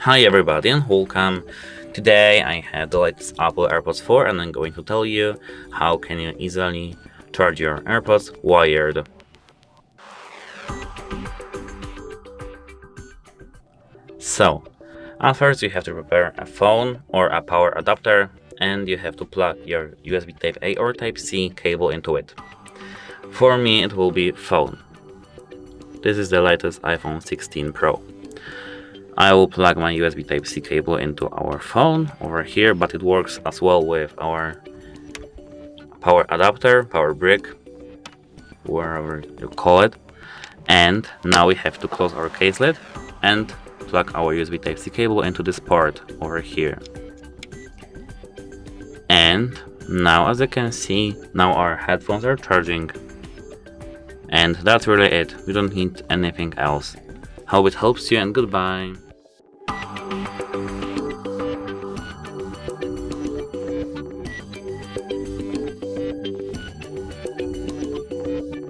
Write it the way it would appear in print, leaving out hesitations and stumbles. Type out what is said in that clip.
Hi everybody and welcome. Today I have the latest Apple AirPods 4 and I'm going to tell you how can you easily charge your AirPods wired. So, at first you have to prepare a phone or a power adapter and you have to plug your USB Type A or Type C cable into it. For me it will be phone. This is the latest iPhone 16 Pro. I will plug my USB Type-C cable into our phone over here, but it works as well with our power adapter, power brick, wherever you call it. And now we have to close our case lid and plug our USB Type-C cable into this port over here. And now, as you can see, now our headphones are charging. And that's really it. We don't need anything else. Hope it helps you and goodbye.